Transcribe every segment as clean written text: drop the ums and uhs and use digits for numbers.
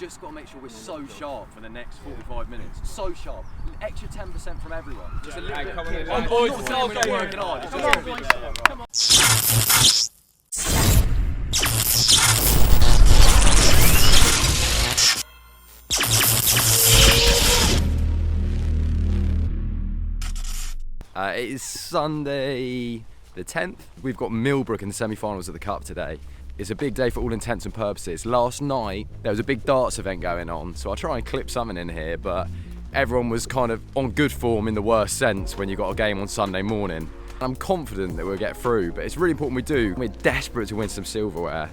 just got to make sure we're so sharp for the next 45 minutes. So sharp. An extra 10% from everyone. Just a little bit. I'm not saying we're not working hard. It's just a bit. Come on. It is Sunday the 10th. We've got Millbrook in the semi-finals of the Cup today. It's a big day for all intents and purposes. Last night there was a big darts event going on, so I'll try and clip something in here, but everyone was kind of on good form in the worst sense when you got a game on Sunday morning. I'm confident that we'll get through, but it's really important we do. We're desperate to win some silverware.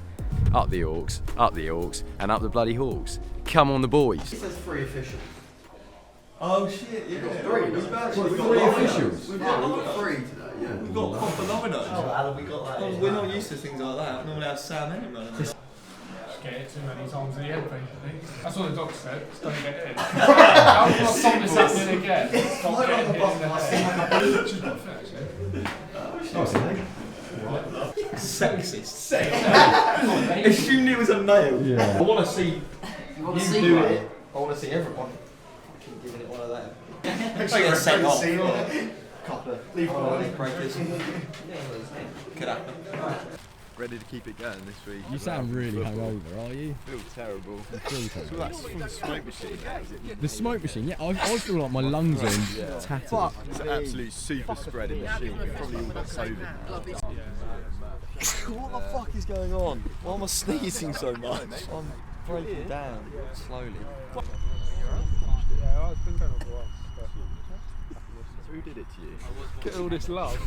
Up the Hawks, and up the bloody Hawks. Come on the boys. It says 3 officials. Oh shit, yeah. We've got 3. Three officials? We've got 3 today, yeah. We've got proper dominoes. Oh, how have we got that? Oh, we're not used to things like that. Normally have Sam anyway. Just get it too many times in the end, basically. That's what the dog said. Just don't get it in. How can I stop this happening again? Stop getting hit in the head. She's not fit, actually. Sexist. Assumed it was a male. Yeah. I want to see You you do it. I want to see everyone fucking giving it one of them. Actually, get sent off. Couple of leave breakers. Could happen. Ready to keep it going this week. You sound really hungover, are you? I feel terrible. You feel terrible. That's from the smoke machine. The smoke machine, yeah, I feel like my lungs are tattered. It's an absolute super spreading machine. We've probably all got COVID now. What the fuck is going on? Why am I sneezing so much? I'm breaking down slowly. Who did it to you? Get all this love.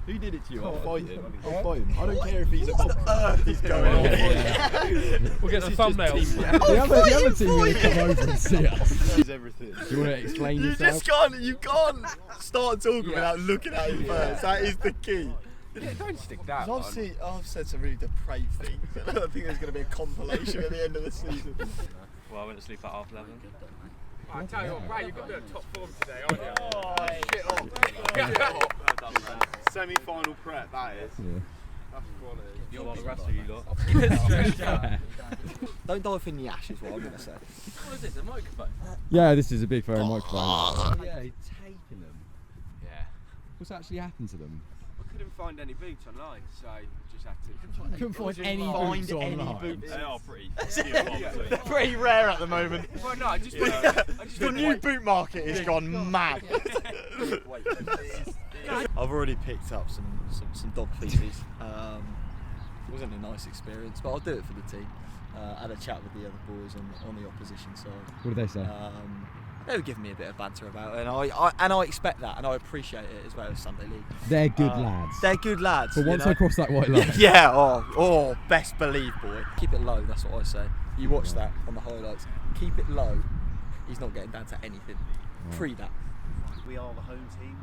Who did it to you? I'll fight him. I'll fight him. I don't care if he's what on earth is going on here. We'll get the thumbnail. The other team will come over and see us. He's everything. Do you want to explain You yourself? just can't. You can't start talking without looking at him first. That is the key. Yeah, don't stick that I've said some really depraved things. I don't think there's going to be a compilation at the end of the season. Well, I went to sleep at 11:30. I tell you what, Brad, you've got a bit of top form today, aren't you? Shit off. Semi-final prep. That is. Yeah. That's quality. You're one of the rest of you lot. Don't dive in the ash is what I'm going to say. What is this, a microphone? Yeah, this is a big phone microphone. Yeah, he's taping them. Yeah. What's actually happened to them? I couldn't find any boots online, so I just had to. Couldn't find any boots online. They are pretty. They're pretty rare at the moment. Well, no, I just The new boot market has gone mad. I've already picked up some dog feces. It wasn't a nice experience, but I'll do it for the team. I had a chat with the other boys on the opposition side. What did they say? They were giving me a bit of banter about it, and I expect that, and I appreciate it as well as Sunday League. They're good lads. They're good lads. But once you know? I cross that white line. Yeah, oh, best believe, boy. Keep it low, that's what I say. You watch that on the highlights. Keep it low. He's not getting down to anything. Free that. We are the home team,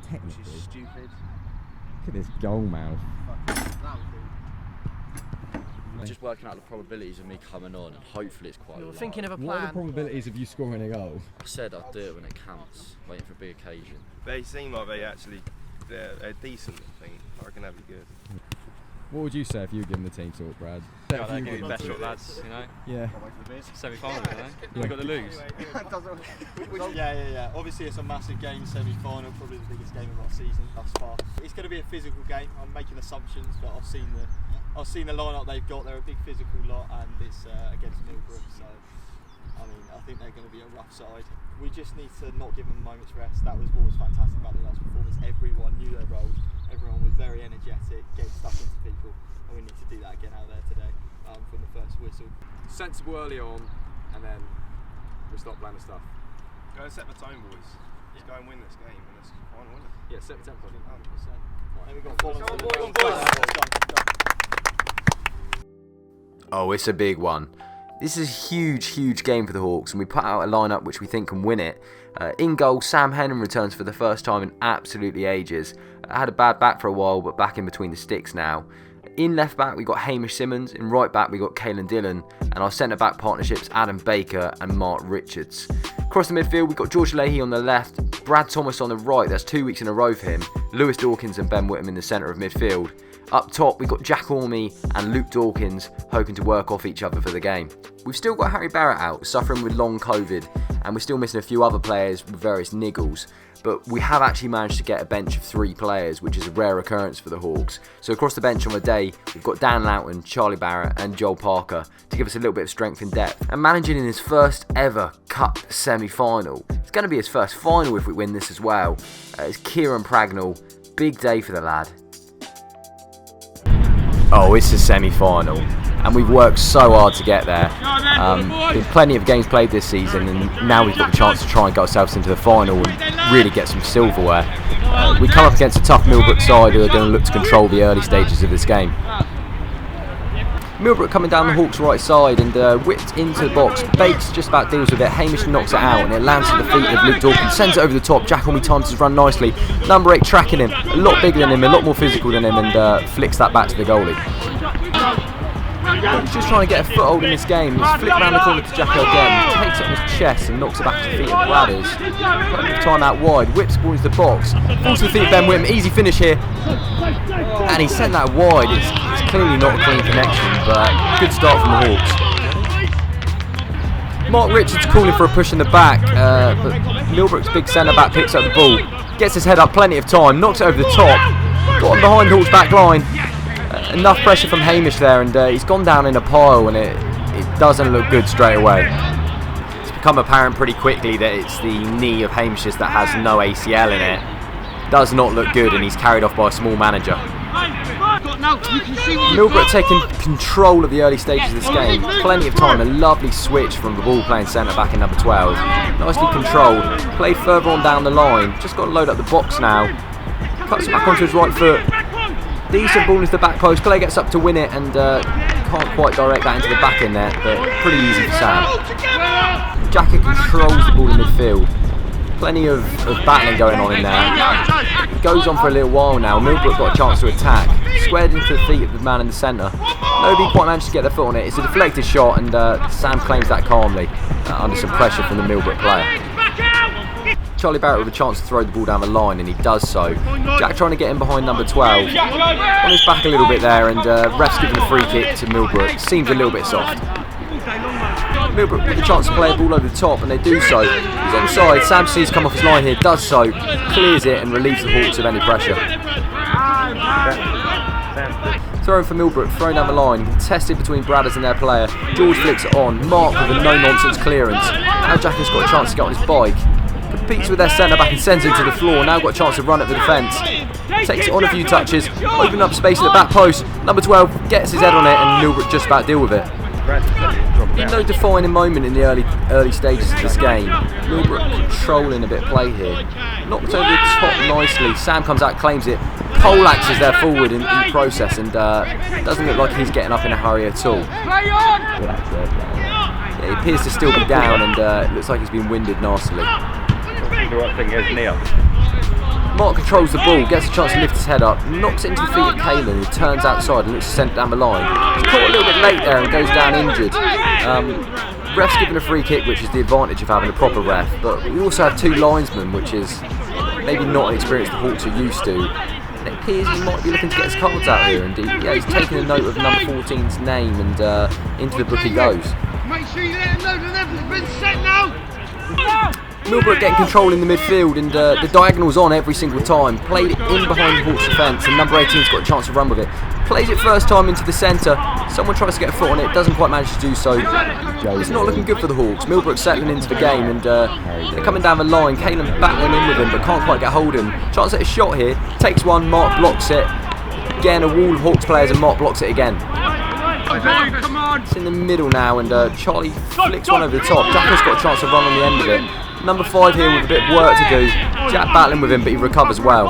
which Technically. is stupid. Look at this goal mouth. Just working out the probabilities of me coming on, and hopefully it's quite low. Thinking of a What are the plan. probabilities of you scoring a goal? I said I'd do it when it counts, waiting for a big occasion. They seem like they're decent. I think. I reckon that'd be good. What would you say if you were given the team talk, Brad? Yeah, they're giving best shot, lads. You know, Yeah. semi-final. You know, we got to lose. Yeah. Obviously, it's a massive game, semi-final, probably the biggest game of our season thus far. It's going to be a physical game. I'm making assumptions, but I've seen the lineup they've got. They're a big physical lot, and it's against Millbrook. So, I mean, I think they're going to be a rough side. We just need to not give them a moment's rest. That was what was fantastic about the last performance. Everyone knew their role. Everyone was very energetic, getting stuck into people, and we need to do that again out there today from the first whistle. Sensible early on, and then we start planning stuff. Go and set the tone, boys. Let's go and win this game, and it's final, isn't it? Yeah, set the tempo. 100%. Then we got Oh, it's a big one. This is a huge game for the Hawks, and we put out a lineup which we think can win it. In goal, Sam Hennon returns for the first time in absolutely ages. Had a bad back for a while, but back in between the sticks now. In left back, we got Hamish Simmons. In right back, we got Caelan Dillon. And our centre back partnerships, Adam Baker and Mark Richards. Across the midfield, we got George Leahy on the left, Brad Thomas on the right. That's 2 weeks in a row for him. Lewis Dawkins and Ben Whittam in the centre of midfield. Up top, we got Jack Orme and Luke Dawkins hoping to work off each other for the game. We've still got Harry Barrett out, suffering with long COVID, and we're still missing a few other players with various niggles. But we have actually managed to get a bench of 3 players, which is a rare occurrence for the Hawks. So across the bench on the day, we've got Dan Loughton, Charlie Barrett and Joel Parker to give us a little bit of strength and depth. And managing in his first ever cup semi-final. It's going to be his first final if we win this as well. It's Kieran Pragnell. Big day for the lad. Oh, it's a semi-final. And we've worked so hard to get there. Been plenty of games played this season, and now we've got the chance to try and get ourselves into the final and really get some silverware. We come up against a tough Millbrook side who are going to look to control the early stages of this game. Millbrook coming down the Hawks' right side and whipped into the box. Bates just about deals with it. Hamish knocks it out and it lands at the feet of Luke Dawkins. Sends it over the top. Jack Orme times his run nicely. Number 8 tracking him. A lot bigger than him, a lot more physical than him, and flicks that back to the goalie. He's just trying to get a foothold in this game. He's flicked around the corner to Jacko again. Takes it on his chest and knocks it back to the feet of Bladders. Plenty of time out wide. Whips the ball into the box. Falls to the feet of Ben Whittam. Easy finish here. And he sent that wide. It's clearly not a clean connection, but good start from the Hawks. Mark Richards calling for a push in the back, but Millbrook's big centre back picks up the ball. Gets his head up plenty of time. Knocks it over the top. Got him behind Hawks' back line. Enough pressure from Hamish there, and he's gone down in a pile, and it doesn't look good straight away. It's become apparent pretty quickly that it's the knee of Hamish's that has no ACL in it. Does not look good, and he's carried off by a small manager. Millbrook taking control of the early stages of this game. Plenty of time, a lovely switch from the ball playing centre back in number 12. Nicely controlled, played further on down the line. Just got to load up the box now. Cuts it back onto his right foot. Decent ball into the back post. Clay gets up to win it and can't quite direct that into the back in there, but pretty easy for Sam. Jacket controls the ball in midfield. Plenty of battling going on in there. Goes on for a little while now. Millbrook got a chance to attack. Squared into the feet of the man in the centre. Nobody quite managed to get their foot on it. It's a deflected shot, and Sam claims that calmly under some pressure from the Millbrook player. Charlie Barrett with a chance to throw the ball down the line, and he does so. Jack trying to get in behind number 12. On his back a little bit there, and ref's giving a free kick to Millbrook. Seems a little bit soft. Millbrook with a chance to play a ball over the top, and they do so. He's onside. Sam sees come off his line here, does so, clears it, and relieves the Hawks of any pressure. Throw for Millbrook, thrown down the line, contested between Bradders and their player. George flicks it on. Mark with a no-nonsense clearance. Now Jack has got a chance to get on his bike. Competes with their centre back and sends him to the floor. Now got a chance to run at the defence. Takes it on a few touches, open up space at the back post. Number 12 gets his head on it, and Millbrook just about deal with it. In no defining moment in the early stages of this game. Millbrook controlling a bit of play here. Knocked over the top nicely. Sam comes out, claims it. Poleaxes there forward in the process, and doesn't look like he's getting up in a hurry at all. Yeah, he appears to still be down, and it looks like he's been winded nastily. The right thing is Neil. Mark controls the ball, gets a chance to lift his head up, knocks it into the feet of Caelan, who turns outside and looks to send it down the line. He's caught a little bit late there and goes down injured. Ref's given a free kick, which is the advantage of having a proper ref, but we also have 2 linesmen, which is maybe not an experience the Hawks are used to. And it appears he might be looking to get his cards out here, and he's taking a note of number 14's name, and into the book he goes. Make sure you let him know the level's been set now! Millbrook getting control in the midfield, and the diagonal's on every single time. Played it in behind the Hawks defence, and number 18's got a chance to run with it. Plays it first time into the centre. Someone tries to get a foot on it, doesn't quite manage to do so. It's not looking good for the Hawks. Millbrook settling into the game, and they're coming down the line. Caelan battling in with him, but can't quite get hold of him. Chance at a shot here. Takes one, Mark blocks it. Again, a wall of Hawks players, and Mark blocks it again. It's in the middle now, and Charlie flicks one over the top. Jacko's got a chance to run on the end of it. Number 5 here with a bit of work to do. Jack battling with him, but he recovers well.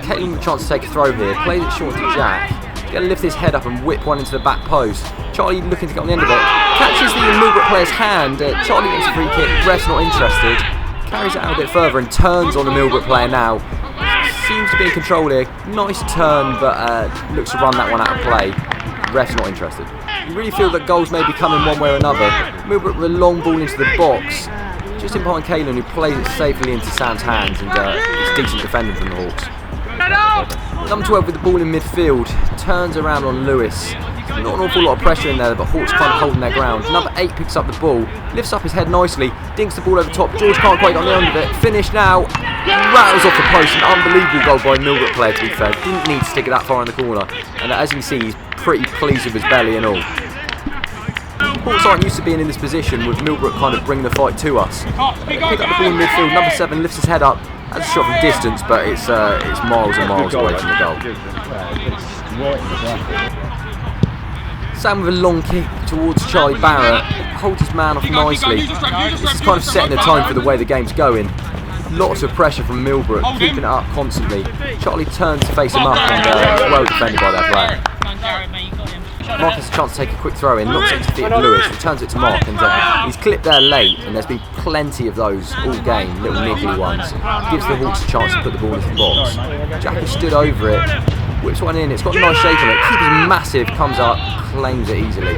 Caelan with a chance to take a throw here. Plays it short to Jack. He's going to lift his head up and whip one into the back post. Charlie looking to get on the end of it. Catches the Millbrook player's hand. Charlie gets a free kick. Ref's not interested. Carries it out a bit further and turns on the Millbrook player now. Seems to be in control here. Nice turn, but looks to run that one out of play. Ref's not interested. You really feel that goals may be coming one way or another. Millbrook with a long ball into the box. Just in behind Caelan, who plays it safely into Sam's hands, and it's decent defending from the Hawks. Number 12 with the ball in midfield. Turns around on Lewis. Not an awful lot of pressure in there, but Hawks kind of holding their ground. Number 8 picks up the ball, lifts up his head nicely, dinks the ball over top. George can't quite get on the end of it. Finish now. Rattles off the post. An unbelievable goal by a Millbrook player, to be fair. Didn't need to stick it that far in the corner. And as you can see, he's pretty pleased with his belly and all. Hawks aren't used to being in this position, with Millbrook kind of bringing the fight to us. Pick up the ball in midfield. Number 7 lifts his head up. Has a shot from distance, but it's miles and miles away from the goal. Sam with a long kick towards Charlie Barrett, holds his man off nicely. This is kind of setting the tone for the way the game's going. Lots of pressure from Millbrook, keeping it up constantly. Charlie turns to face him up and well defended by that player. Mark has a chance to take a quick throw in, knocks it to feet of Lewis, returns it to Mark, and he's clipped there late, and there's been plenty of those all game, little niggly ones. Gives the Hawks a chance to put the ball into the box. Jack has stood over it, whips one in, it's got a nice shape on it, keeper's massive, comes up, claims it easily.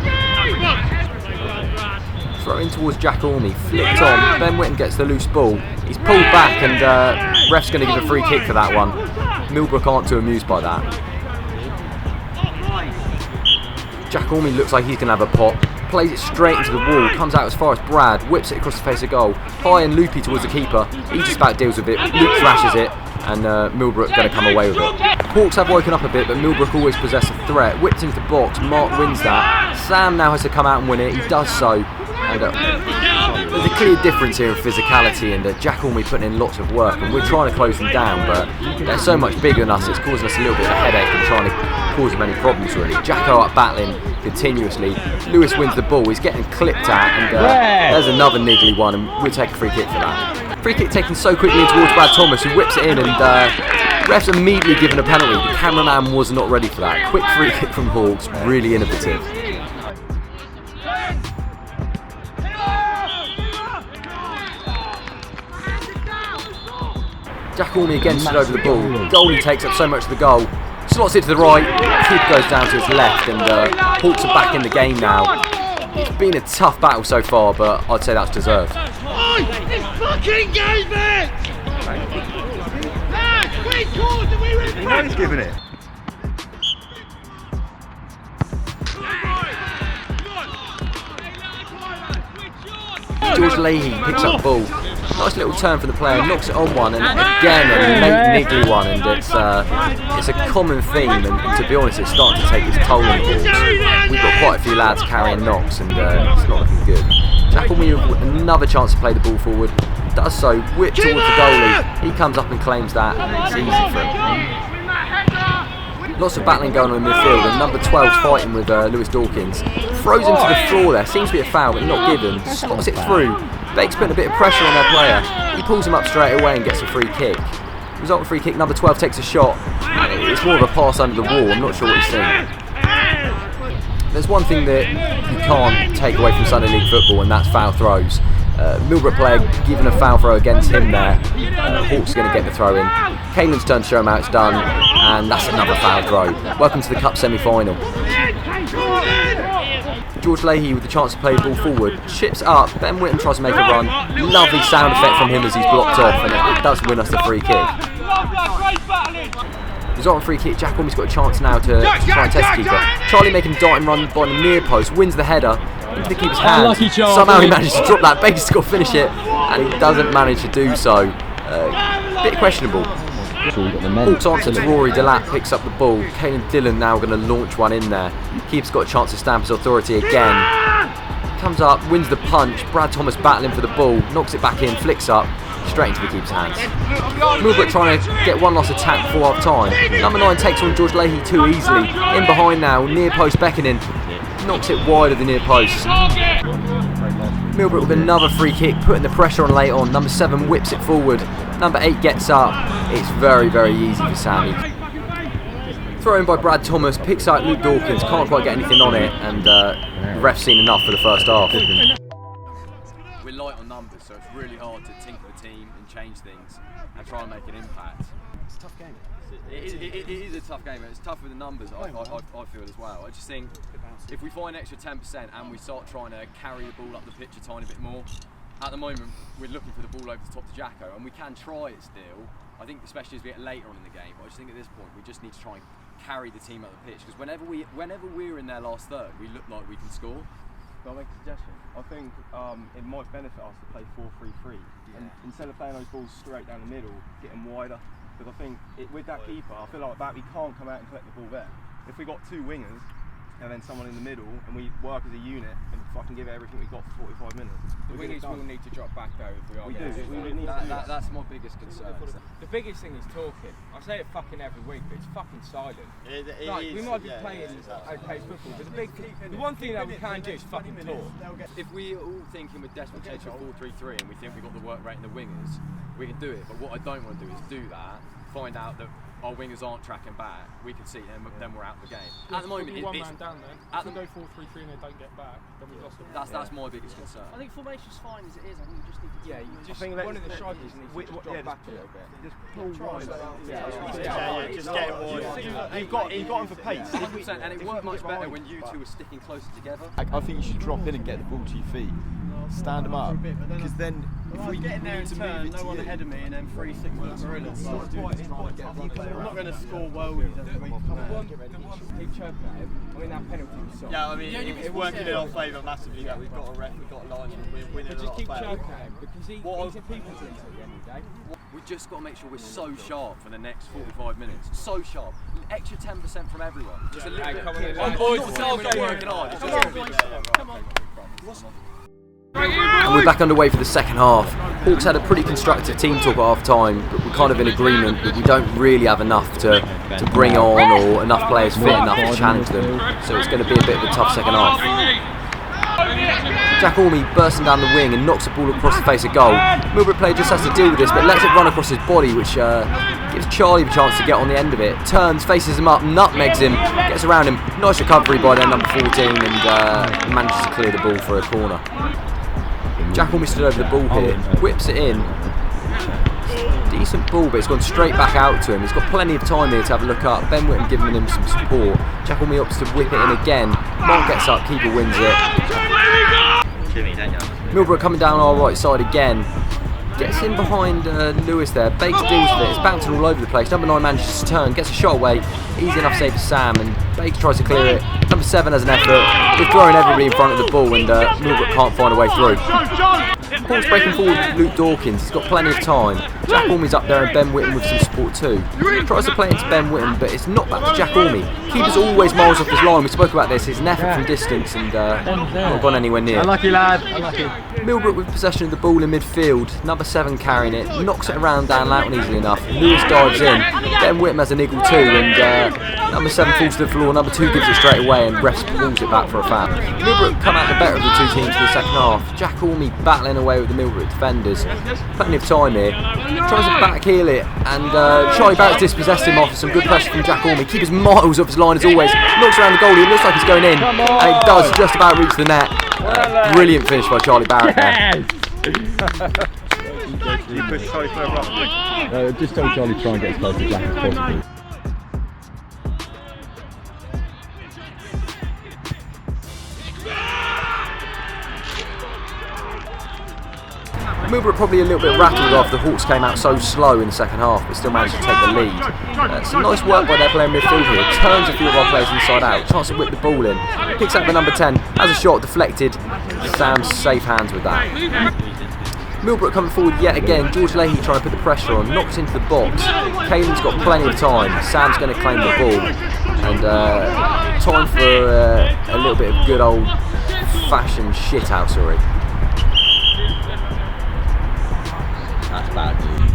Throw in towards Jack Orme, flicked on, Ben Whitten gets the loose ball, he's pulled back and ref's going to give a free kick for that one. Millbrook aren't too amused by that. Jack Orme looks like he's going to have a pop, plays it straight into the wall, comes out as far as Brad, whips it across the face of goal, high and loopy towards the keeper, he just about deals with it, Luke thrashes it, and Millbrook going to come away with it. Hawks have woken up a bit, but Millbrook always possess a threat, whipped into the box, Mark wins that, Sam now has to come out and win it, he does so, and there's a clear difference here in physicality, and Jack Orme putting in lots of work, and we're trying to close them down, but they're so much bigger than us, it's causing us a little bit of a headache and trying to cause them any problems really. Jacko up battling continuously, Lewis wins the ball, he's getting clipped at, and there's another niggly one, and we'll take a free kick for that. Free kick taken so quickly in towards Brad Thomas, who whips it in, and ref's immediately given a penalty. The cameraman was not ready for that. Quick free kick from Hawks, really innovative. Jack Orme again stood over the ball. Goalie takes up so much of the goal. Slots it to the right. Keeper goes down to his left, and Hawks are back in the game now. It's been a tough battle so far, but I'd say that's deserved. It's fucking game, man! Lads, we called and we were You know he's giving it. George Leahy picks up the ball. Nice little turn for the player, knocks it on one, and again a late niggly one, and it's a common theme, and to be honest it's starting to take its toll on the balls. We've got quite a few lads carrying knocks, and it's not looking good. Jack Orme with another chance to play the ball forward, does so, whip towards the goalie, he comes up and claims that, and it's easy for him. Lots of battling going on in midfield, and number 12's fighting with Lewis Dawkins. Throws him to the floor there, seems to be a foul but not given, slots it through. Bake's putting a bit of pressure on their player, he pulls him up straight away and gets a free kick. Resultant free kick, number 12 takes a shot, it's more of a pass under the wall, I'm not sure what he's seeing. There's one thing that you can't take away from Sunday League football, and that's foul throws. Millbrook player given a foul throw against him there. Hawks going to get the throw in. Caelan's turn to show him how it's done, and that's another foul throw. Welcome to the Cup semi-final. George Leahy with the chance to play the ball forward, chips up, Ben Whitten tries to make a run. Lovely sound effect from him as he's blocked off, and it does win us the free kick. Resultant free kick, Jack Orme's got a chance now to try and test the keeper. Charlie making a dart and run by the near post, wins the header into the keeper's hands. Somehow he manages to drop that, Baker's got to finish it, and he doesn't manage to do so. Bit questionable. Hawks answer to Rory Delap, picks up the ball. Caelan Dillon now going to launch one in there. Keeper's got a chance to stamp his authority again. Comes up, wins the punch. Brad Thomas battling for the ball, knocks it back in, flicks up, straight into the keeper's hands. Millbrook trying to get one last attack before half time. Number 9 takes on George Leahy too easily. In behind now, near post beckoning. Knocks it wide of the near post. Millbrook with another free kick, putting the pressure on late on. Number 7 whips it forward. Number 8 gets up. It's very, very easy for Sammy. Thrown by Brad Thomas, picks out Luke Dawkins, can't quite get anything on it, and the ref's seen enough for the first half. We're light on numbers, so it's really hard to tinker the team and change things and try and make an impact. It's a tough game. It is a tough game, and it's tough with the numbers, I feel as well. I just think if we find an extra 10% and we start trying to carry the ball up the pitch a tiny bit more, at the moment we're looking for the ball over the top to Jacko, and we can try it still. I think especially as we get later on in the game, but I just think at this point we just need to try and carry the team up the pitch, because whenever we're in their last third, we look like we can score. Can I make a suggestion? I think it might benefit us to play 4-3-3, and instead of playing those balls straight down the middle, get them wider. Because I think with that keeper, I feel like that we can't come out and collect the ball there. If we got two wingers and then someone in the middle, and we work as a unit and fucking give it everything we got for 45 minutes. The wingers will need to drop back though if we are. We need to do that. That's my biggest concern. The biggest thing is talking. I say it fucking every week, but it's fucking silent. We might be playing okay football, but the one thing that we can do is fucking talk. If we're all thinking we're desperate to change to 4-3-3 and we think we've got the work rate in the wingers, we can do it. But what I don't want to do is do that, find out that our wingers aren't tracking back, we can see then we're out of the game. At the moment, one man down then. If we go 4-3-3 and they don't get back, then we've lost them. That's my biggest concern. I think formation's fine as it is. I think you just need to. Yeah, you just one of the strikers needs to drop back a little bit. Just pull wide. Just get it wide. You've got him for pace. 100%, and it worked much better when you two were sticking closer together. I think you should drop in and get the ball to your feet. Stand them up, because then if we get in there and turn, no one ahead of me, and then 3-6 gorillas. I'm not going to score well with them. Keep chirping at him. I mean, that penalty was soft. Yeah, I mean, it's working in our favour massively that we've got a ref, we've got a line, we're winning a lot of battles. Just keep chirping at him, because he's a people pleaser at the end of the day. We've just got to make sure we're so sharp for the next 45 minutes. So sharp. Extra 10% from everyone. Just a little bit. We're not working hard. It's just a bit. Come on. And we're back underway for the second half. Hawks had a pretty constructive team talk at half time, but we're kind of in agreement that we don't really have enough to bring on, or enough players fit enough to challenge them. So it's going to be a bit of a tough second half. Jack Orme bursting down the wing and knocks the ball across the face of goal. Millbrook player just has to deal with this, but lets it run across his body, which gives Charlie the chance to get on the end of it. Turns, faces him up, nutmegs him, gets around him. Nice recovery by their number 14, and manages to clear the ball for a corner. Jack Orme stood over the ball here, whips it in. Decent ball, but it's gone straight back out to him. He's got plenty of time here to have a look up. Ben Whitten giving him some support. Jack Orme opts to whip it in again. Mark gets up, keeper wins it. Millbrook coming down our right side again. Gets in behind Lewis there. Bakes deals with it. It's bouncing all over the place. Number 9 manages to turn, gets a shot away. Easy enough save for Sam, and Bakes tries to clear it. Number 7 has an effort. We're throwing everybody in front of the ball, and Millbrook can't find a way through. Paul's breaking forward with Luke Dawkins. He's got plenty of time. Jack Orme's up there, and Ben Whitten with some support too. Tries to play it into Ben Whitten, but it's not back to Jack Orme. Keeper's always miles off his line. We spoke about this. It's an effort from distance, and not gone anywhere near. Unlucky lad. Unlucky. Millbrook with possession of the ball in midfield. Number 7 carrying it, knocks it around Dan Loughton easily enough. Lewis dives in. Ben Whitten has a niggle too, and number 7 falls to the floor. Number 2 gives it straight away, and refs pulls it back for a foul. Millbrook come out the better of the two teams for the second half. Jack Orme battling away with the Millbrook defenders. Plenty of time here. Tries to backheel it, and Charlie Barrett's dispossessed him off some good pressure from Jack Orme. Keeps off his line as always. Knocks around the goalie. It looks like it's going in, and it does just about reach the net. Brilliant finish by Charlie Barrett there. You push Charlie further up. Just tell Charlie to try and get as close to Jack as possible. Millbrook probably a little bit rattled after the Hawks came out so slow in the second half, but still managed to take the lead. Some nice work by their player in midfield here. Turns a few of our players inside out. Chance to whip the ball in. Picks up the number 10. Has a shot deflected. Sam's safe hands with that. Millbrook coming forward yet again. George Leahy trying to put the pressure on. Knocks into the box. Caelan's got plenty of time. Sam's going to claim the ball. And time for a little bit of good old fashioned shithousery.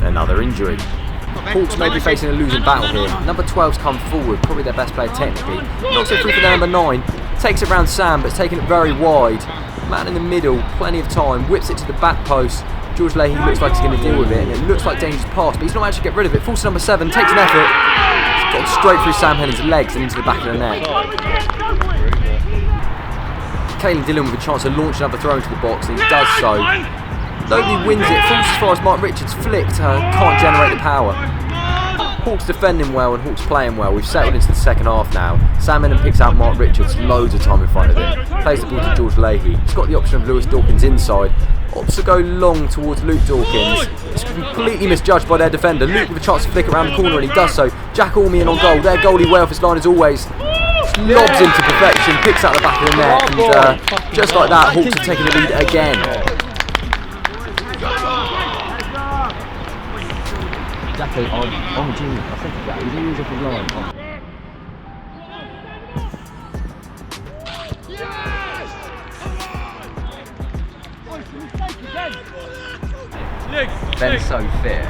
Another injury. Hawks may be facing a losing battle here. Number 12's come forward, probably their best player technically. Knocks it through for their number 9. Takes it round Sam, but it's taking it very wide. Man in the middle, plenty of time. Whips it to the back post. George Leahy looks like he's going to deal with it, and it looks like dangerous pass, but he's not actually get rid of it. Falls to number 7, takes an effort. It's gone straight through Sam Hennon's legs and into the back of the net. Caelan Dillon with a chance to launch another throw into the box, and he does so. Nobody wins it, falls as far as Mark Richards flicked, can't generate the power. Hawks defending well and Hawks playing well. We've settled into the second half now. Sam Hennon picks out Mark Richards, loads of time in front of him. Plays the ball to George Leahy. He's got the option of Lewis Dawkins inside. Opts to go long towards Luke Dawkins. It's completely misjudged by their defender. Luke with a chance to flick around the corner and he does so. Jack Orme in on goal. Their goalie way off his line as always. Lobs into perfection, picks out the back of the net, and just like that, Hawks are taking the lead again. Exactly, on the genius. I said that, he's always off his line. Ben's so fit.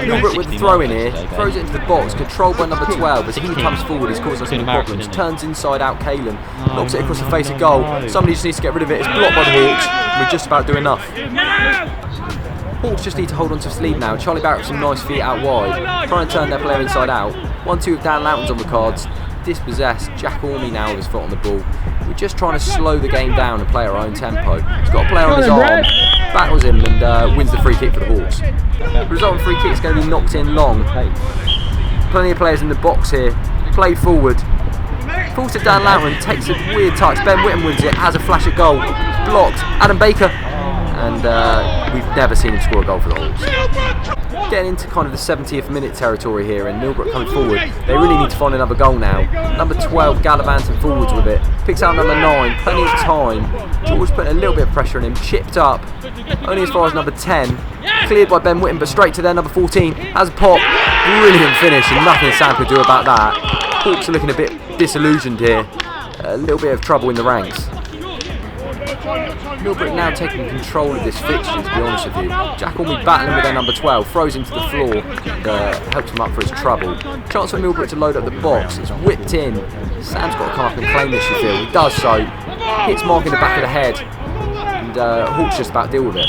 Milbrook with the throw in here, throws it into the box, controlled by number 12. As he comes forward, he's causing some problems. Turns inside out Kalen, knocks it across the face of goal. Somebody just needs to get rid of it. It's blocked by the Hawks. We're just about doing enough. Hawks just need to hold on to his lead now. Charlie Barrett with some nice feet out wide, trying to turn their player inside out. 1-2 with Dan Loughton's on the cards. Dispossessed. Jack Orme now with his foot on the ball. We're just trying to slow the game down and play our own tempo. He's got a player on his arm, battles him and wins the free kick for the Hawks. The result of the free kick is going to be knocked in long. Plenty of players in the box here. Play forward. Falls to Dan Loughton, takes a weird touch. Ben Whittam wins it, has a flash at goal. Blocked. Adam Baker. And we've never seen him score a goal for the Hawks. Getting into kind of the 70th minute territory here, and Milbrook coming forward. They really need to find another goal now. Number 12 gallivanting forwards with it. Picks out number 9, plenty of time. George putting a little bit of pressure on him, chipped up. Only as far as number 10. Cleared by Ben Whittam, but straight to their number 14. Has a pop. Brilliant finish, and nothing Sam could do about that. Hawks are looking a bit disillusioned here. A little bit of trouble in the ranks. Milbrook now taking control of this fixture, to be honest with you. Jack Orme battling with their number 12, throws him to the floor and helps him up for his trouble. Chance for Milbrook to load up the box, it's whipped in. Sam's got to come up and claim this, you feel. He does so, hits Mark in the back of the head, and Hawks just about deal with it.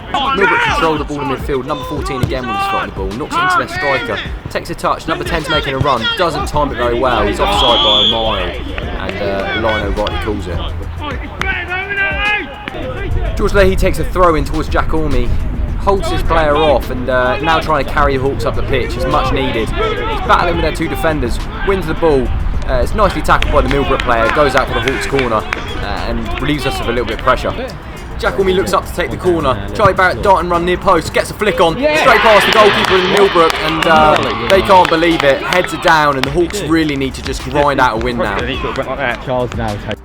Milbrook controls the ball in midfield, number 14 again with his foot on the ball, knocks it into their striker, takes a touch, number 10's making a run, doesn't time it very well, he's offside by a mile, and Lino rightly calls it. George Leahy takes a throw in towards Jack Orme, holds his player off and now trying to carry the Hawks up the pitch. It's much needed. He's battling with their two defenders, wins the ball. It's nicely tackled by the Milbrook player, goes out for the Hawks corner and relieves us of a little bit of pressure. Jack Orme looks up to take the corner. Charlie Barrett dart and run near post, gets a flick on, straight past the goalkeeper in Milbrook, and they can't believe it. Heads are down and the Hawks really need to just grind out a win now. Charles now takes.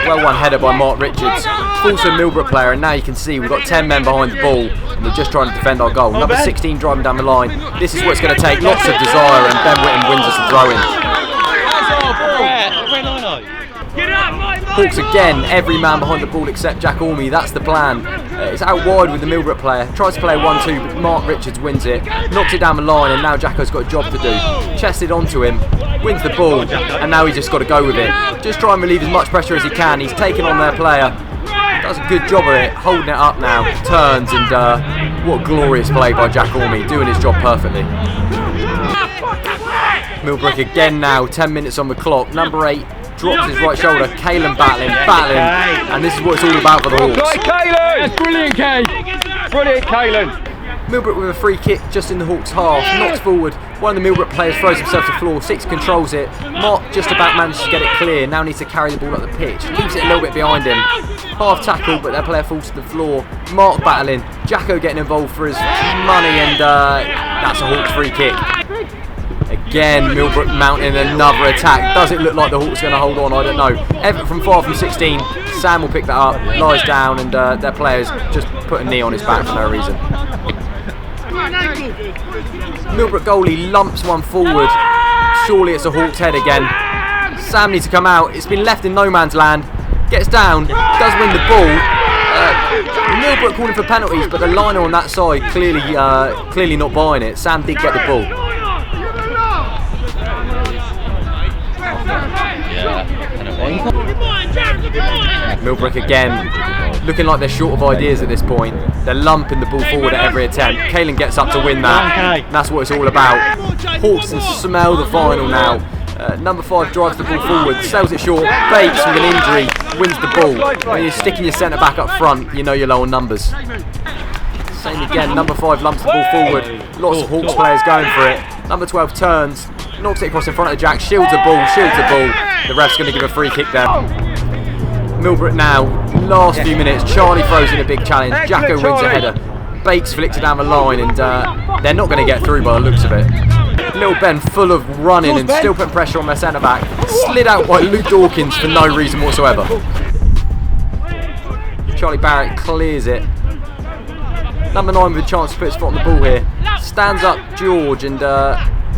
Well won header by Mark Richards. Falls to a Milbrook player, and now you can see we've got 10 men behind the ball and we're just trying to defend our goal. Number 16 driving down the line. This is what it's going to take. Lots of desire, and Ben Whittam wins us the throw-in. Hawks again, every man behind the ball except Jack Orme, that's the plan. It's out wide with the Milbrook player, tries to play a 1-2 but Mark Richards wins it, knocks it down the line, and now Jacko's got a job to do. Chested onto him, wins the ball, and now he's just got to go with it. Just try and relieve as much pressure as he can. He's taken on their player, does a good job of it, holding it up now, turns, and what a glorious play by Jack Orme, doing his job perfectly. Milbrook again now, 10 minutes on the clock, number 8 drops his right shoulder, Kalen battling, and this is what it's all about for the Hawks. Kalen! That's brilliant, Kay! Brilliant, Kalen! Milbrook with a free kick just in the Hawks' half, knocks forward, one of the Milbrook players throws himself to the floor, 6 controls it, Mark just about manages to get it clear, now needs to carry the ball up the pitch, keeps it a little bit behind him, half tackle but their player falls to the floor, Mark battling, Jacko getting involved for his money, and that's a Hawks free kick. Again, Milbrook mounting another attack. Does it look like the Hawks are going to hold on? I don't know. Everett from far from 16. Sam will pick that up, lies down, and their players just put a knee on his back for no reason. Milbrook goalie lumps one forward. Surely it's a Hawks head again. Sam needs to come out. It's been left in no man's land. Gets down, does win the ball. Milbrook calling for penalties, but the liner on that side clearly not buying it. Sam did get the ball. Milbrook again, looking like they're short of ideas at this point. They're lumping the ball forward at every attempt. Kalen gets up to win that. And that's what it's all about. Hawks can smell the final now. Number 5 drives the ball forward, sells it short, Bates with an injury, wins the ball. When you're sticking your centre back up front, you know you're low on numbers. Same again, number 5 lumps the ball forward, lots of Hawks players going for it. Number 12 turns, knocks it across in front of Jack, shields the ball. The ref's going to give a free kick there. Milbrook now, last few minutes, Charlie throws in a big challenge, Jacko wins a header, Bates flicks it down the line, and they're not going to get through by the looks of it. Little Ben full of running and still putting pressure on their centre back, slid out by Luke Dawkins for no reason whatsoever. Charlie Barrett clears it. Number 9 with a chance to put his foot on the ball here, stands up George and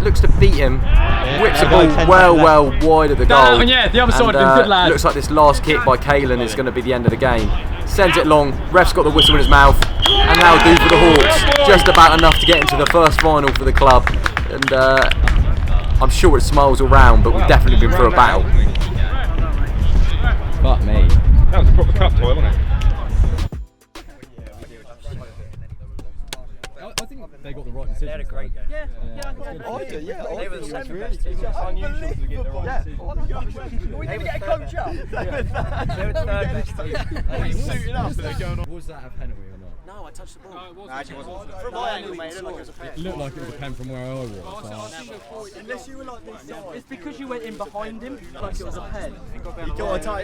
looks to beat him, whips the ball well wide of the goal. Yeah, the other side, good lad. Looks like this last kick by Kalen is going to be the end of the game. Sends it long, ref's got the whistle in his mouth, and now do for the Hawks. Just about enough to get into the first final for the club. And I'm sure it's smiles all round, but we've definitely been through a battle. Fuck me. That was a proper cup toy, wasn't it? I think they got the right decision. They had a great game. I do, yeah. They were the second best. It's just unusual to get the right decision. Are we going to get a coach up? They were third best. They're suiting up and they're going on. Was that a penalty or not? No, I touched the ball. No, it wasn't. Actually, it wasn't. From my angle, mate, it looked like it was a pen. It looked like it was a pen from where I was. Unless you were like this side. It's because you went in behind him, like it was a pen.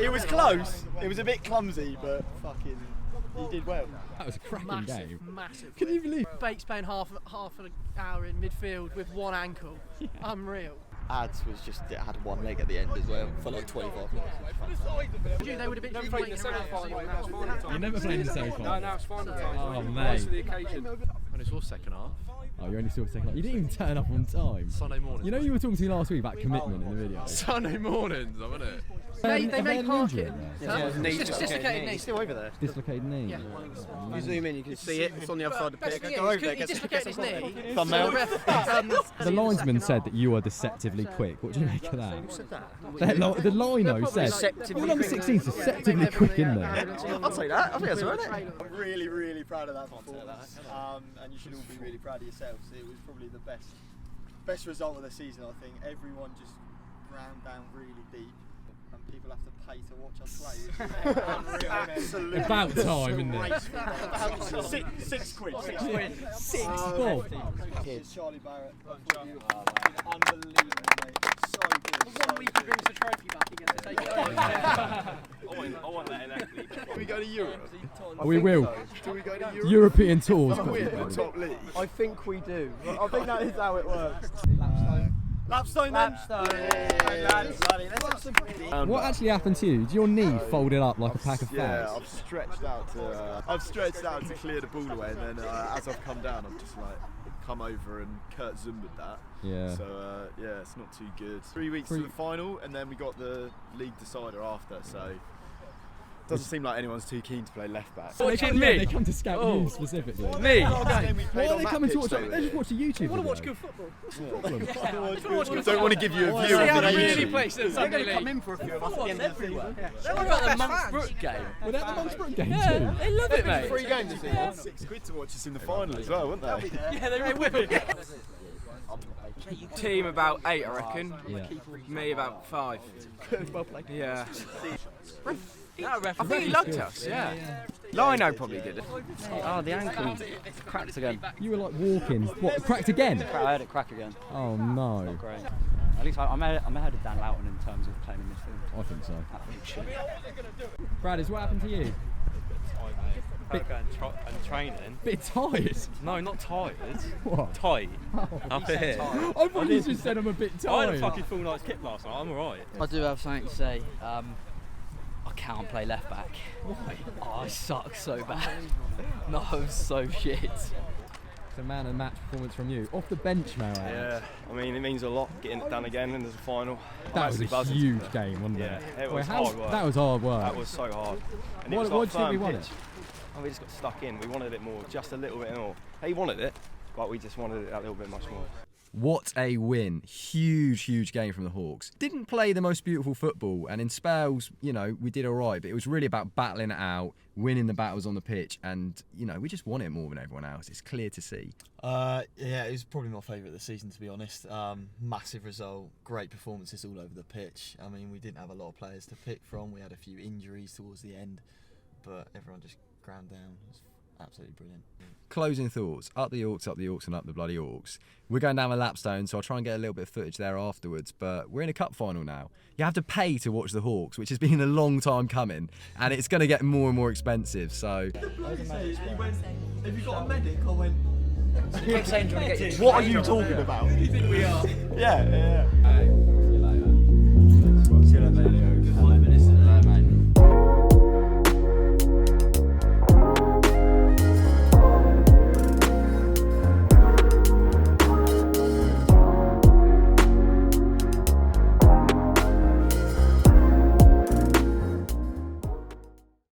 It was close. It was a bit clumsy, but fucking, he did well. That was a cracking game. Massive. Can you believe? Bates playing half an hour in midfield with one ankle. Yeah. Unreal. Ads was just, it had one leg at the end as well for like 25 minutes. They would have been playing in the semi-final. You never played in the semi-final? No, now it's final time. Oh, mate. Rise to the occasion. And it's all second half. Oh, you only saw the second half. You didn't even turn up on time. Sunday morning. You know you were talking to me last week about commitment in the video. Sunday mornings, haven't it? They made parking. Dislocated knee. Still over there. Dislocated knee. Yeah. You zoom in, you can see it. It's on the other side of the pitch. Go over there. He dislocated his knee. Thumbnail. The linesman said that you are deceptively quick. What do you make of that? Who said that? The lino said. Number 16 is deceptively quick in there. I'll take that. I think that's alright. I'm really, really proud of that performance. And you should all be really proud of yourselves. It was probably the best result of the season, I think. Everyone just ran down really deep. And people have to pay to watch us play. Absolutely. About time, isn't it? Six quid. Six bob. Charlie Barrett. Unbelievable, mate. So good. For 1 week he brings the trophy back again to take it over. I want that in that league. Do we go to Europe? We will. Do we go to Europe? European tours. Top league. I think we do. I think that is how it works. Lapstone then. What actually happened to you? Did your knee folded up like a pack of Yeah, fags? I've stretched out to clear the ball away, and then as I've come down, I've just like come over and Kurt Zumba'd that. Yeah. So yeah, it's not too good. 3 weeks to the final, and then we got the league decider after. So doesn't seem like anyone's too keen to play left back. They come to scout you specifically. Me? Why are they coming to watch? They just watch a YouTube video. Want to watch good football? Don't want to give you a view See how of they the really YouTube. play since Sunday league. Come in for a few of us at the end of the season. What about the Monksbrook game? Well, they're the Monksbrook game Yeah, too. they love it, mate. Free games this season. 6 quid to watch us in the final as well, weren't they? Yeah, they will. Team about 8, I reckon. Yeah. Me about 5. Well played. Yeah. I think he lugged us, yeah. Lino probably did it. Oh, the ankle cracked again. You were like walking. What, cracked again? I had it crack again. Oh no. Not great. At least I'm ahead of Dan Loughton in terms of playing in midfield. I think so. Absolute shit. Brad, what happened to you? And training. Bit tired? No, not tired. What? Tight. Up here. I thought you just said I'm a bit I had a tired. fucking full night's kip last night. I'm alright. I do have something to say. I can't play left back. Why? Oh, I suck so bad. No, I'm so shit. It's a man and match performance from you. Off the bench, Mara. Yeah, I mean, it means a lot getting it done again and there's a final. That was a huge game, wasn't it? Yeah, it was hard work. That was hard work. That was so hard. And Why do you think we won it? And we just got stuck in. We wanted it more, just a little bit more. He wanted it, but we just wanted it a little bit much more. What a win. Huge, huge game from the Hawks. Didn't play the most beautiful football, and in spells, you know, we did all right, but it was really about battling it out, winning the battles on the pitch, and, you know, we just won it more than everyone else. It's clear to see. Yeah, it was probably my favourite of the season, to be honest. Massive result, great performances all over the pitch. I mean, we didn't have a lot of players to pick from. We had a few injuries towards the end, but everyone just ground down. It was absolutely brilliant. Closing thoughts. Up the Hawks, and up the bloody Hawks. We're going down a lapstone, so I'll try and get a little bit of footage there afterwards, but we're in a cup final now. You have to pay to watch the Hawks, which has been a long time coming, and it's going to get more and more expensive, so... Have you got a medic? I went... He kept saying, do you want to get your What are you talking about? Who do you think we are? Yeah. Hey.